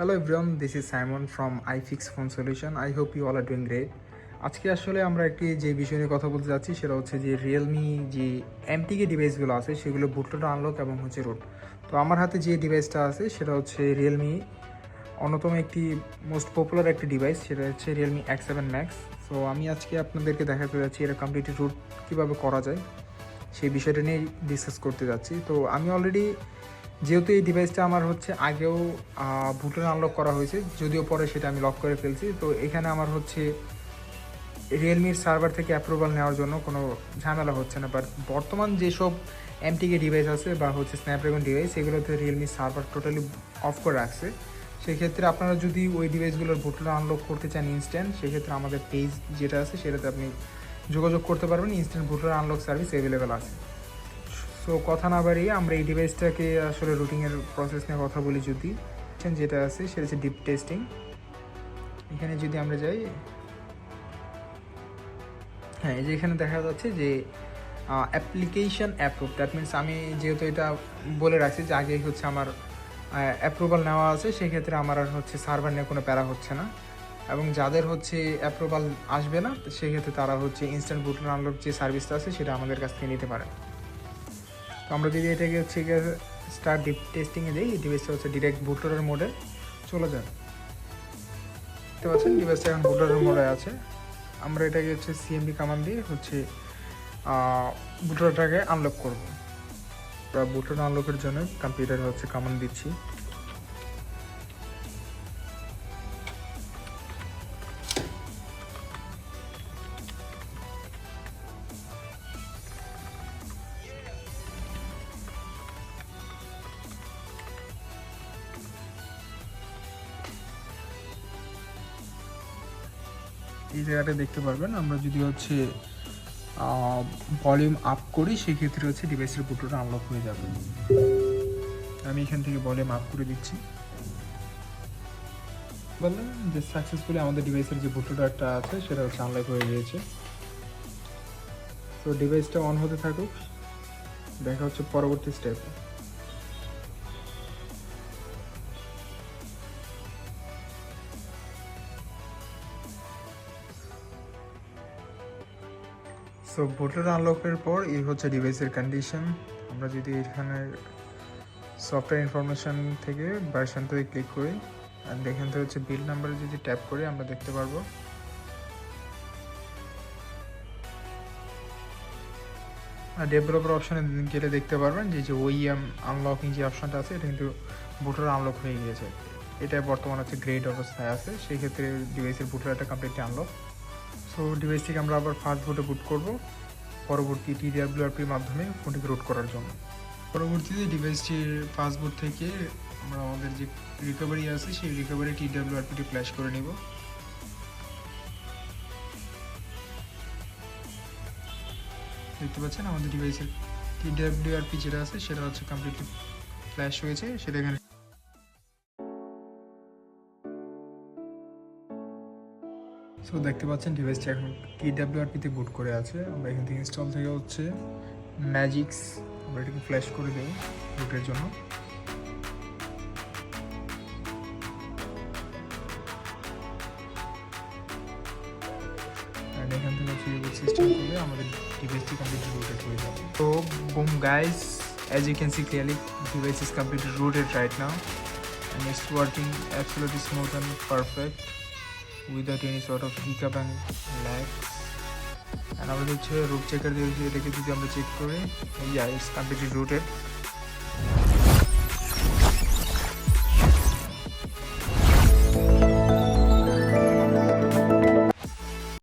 Hello everyone, this is Simon from iFix phone solution. I hope you all are doing great. আজকে আসলে আমরা একটি যে বিষয় নিয়ে কথা বলতে যাচ্ছি সেটা হচ্ছে যে রিয়েলমি যে এমটিকে ডিভাইসগুলো আছে সেগুলো বুটলোড আনলক এবং হচ্ছে রুট। তো আমার হাতে যে ডিভাইসটা আছে সেটা হচ্ছে রিয়েলমি অন্যতম একটি মোস্ট পপুলার একটি ডিভাইস, সেটা হচ্ছে রিয়েলমি X7 Max। সো আমি আজকে আপনাদেরকে দেখাতে যাচ্ছি এটা কমপ্লিটলি রুট কীভাবে করা যায় সেই বিষয়টা নিয়ে ডিসকাস করতে যাচ্ছি। তো আমি অলরেডি যেহেতু এই ডিভাইসটা আমার হচ্ছে আগেও বুটলোড আনলক করা হয়েছে, যদিও পরে সেটা আমি লক করে ফেলছি। তো এখানে আমার হচ্ছে রিয়েলমির সার্ভার থেকে অ্যাপ্রুভাল নেওয়ার জন্য কোনো ঝামেলা হচ্ছে না। বাট বর্তমান যেসব এমটিকে ডিভাইস আছে বা হচ্ছে স্ন্যাপড্রাগন ডিভাইস, সেগুলোতে রিয়েলমির সার্ভার টোটালি অফ করে রাখছে। সেক্ষেত্রে আপনারা যদি ওই ডিভাইসগুলোর বুটলোড আনলক করতে চান ইনস্ট্যান্ট, সেক্ষেত্রে আমাদের পেজ যেটা আছে সেটাতে আপনি যোগাযোগ করতে পারবেন। ইনস্ট্যান্ট বুটলোড আনলক সার্ভিস অ্যাভেলেবেল আছে। সো কথা না বাড়িয়ে আমরা এই ডিভাইসটাকে আসলে রুটিংয়ের প্রসেস নিয়ে কথা বলি। যদি যেটা আছে সেটা হচ্ছে ডিপ টেস্টিং। এখানে যদি আমরা যাই, হ্যাঁ, এই যে এখানে দেখা যাচ্ছে যে অ্যাপ্লিকেশন অ্যাপ্রুভ। দ্যাট মিনস আমি যেহেতু এটা বলে রাখছি যে আগে হচ্ছে আমার অ্যাপ্রুভাল নেওয়া আছে, সেক্ষেত্রে আমার আর হচ্ছে সার্ভার নিয়ে কোনো প্যারা হচ্ছে না। এবং যাদের হচ্ছে অ্যাপ্রুভাল আসবে না, সেক্ষেত্রে তারা হচ্ছে ইনস্ট্যান্ট বুটলোড আনলক যে সার্ভিসটা আছে সেটা আমাদের কাছ থেকে নিতে পারে। তো আমরা যদি এটাকে হচ্ছে স্টার্ট ডিপ টেস্টিংয়ে যাই, এই ডিভাইসটা হচ্ছে ডিরেক্ট বুটলোডের মোডে চলে যায়। দেখতে পাচ্ছেন ডিভাইসটা এখন বুটলোডের মোডে আছে। আমরা এটাকে হচ্ছে সিএমডি কমান্ড দিয়ে হচ্ছে বুটলোডটাকে আনলক করবো। আমরা বুটলোড আনলকের জন্য কম্পিউটারে হচ্ছে কমান্ড দিচ্ছি। এই জায়গাটা দেখতে পারবেন, আমরা যদি হচ্ছে ভলিউম আপ করি সেক্ষেত্রে হচ্ছে ডিভাইসের বুটলোড আনলক হয়ে যাবে। আমি এখান থেকে ভলিউম আপ করে দিচ্ছি। বললাম যে সাকসেসফুলি আমাদের ডিভাইসের যে বুটলোডারটা আছে সেটা হচ্ছে আনলক হয়ে গিয়েছে। তো ডিভাইসটা অন হতে থাকুক, দেখা হচ্ছে পরবর্তী স্টেপে। সো বুটলোড আনলকের পর এই হচ্ছে ডিভাইসের কন্ডিশন। আমরা যদি এখানে সফটওয়্যার ইনফরমেশন থেকে ভার্সনটাতে ক্লিক করি অ্যান্ড এখান থেকে হচ্ছে বিল্ড নাম্বারে যদি ট্যাপ করি, আমরা দেখতে পারবো ডেভেলপার অপশানে গেলে দেখতে পারবেন যে ওইএম আনলকিং যে অপশানটা আছে এটা কিন্তু বুটলোড আনলক হয়ে গিয়েছে। এটা বর্তমানে হচ্ছে গ্রেড অবস্থায় আছে, সেই ক্ষেত্রে ডিভাইসের বুটলোডটা কমপ্লিটলি আনলক। সো ডিভাইসটিকে আমরা আবার ফাস্ট বুটে বুট করব পরবর্তী TWRPর মাধ্যমে ফোনটিকে রুট করার জন্য। পরবর্তীতে ডিভাইসটির ফাস্ট বুট থেকে আমরা আমাদের যে রিকভারি আছে সেই রিকভারি TWRPটি ফ্ল্যাশ করে নিব। দেখতে পাচ্ছেন আমাদের ডিভাইসের TWRP যেটা আছে সেটা হচ্ছে কমপ্লিটলি ফ্ল্যাশ হয়েছে, সেটা এখানে। সো দেখতে পাচ্ছেন ডিভাইসটি এখন TWRPতে বুট করে আছে। আমরা এখান থেকে ইনস্টল থেকে হচ্ছে ম্যাজিক্স আমরা এটাকে ফ্ল্যাশ করে দেব বুটের জন্য। এখান থেকে হচ্ছে রিবুট সিস্টেম করলে আমাদের ডিভাইসটি কমপ্লিটলি রুটেড হয়ে যাবে। তো boom guys, as you can see clearly device is completely rooted right now and it's working absolutely smooth and perfect without any sort of hiccup and lag. And আমাদের হচ্ছে root checker দিয়ে এটাকে যদি আমরা check করি, yeah, it's completely rooted.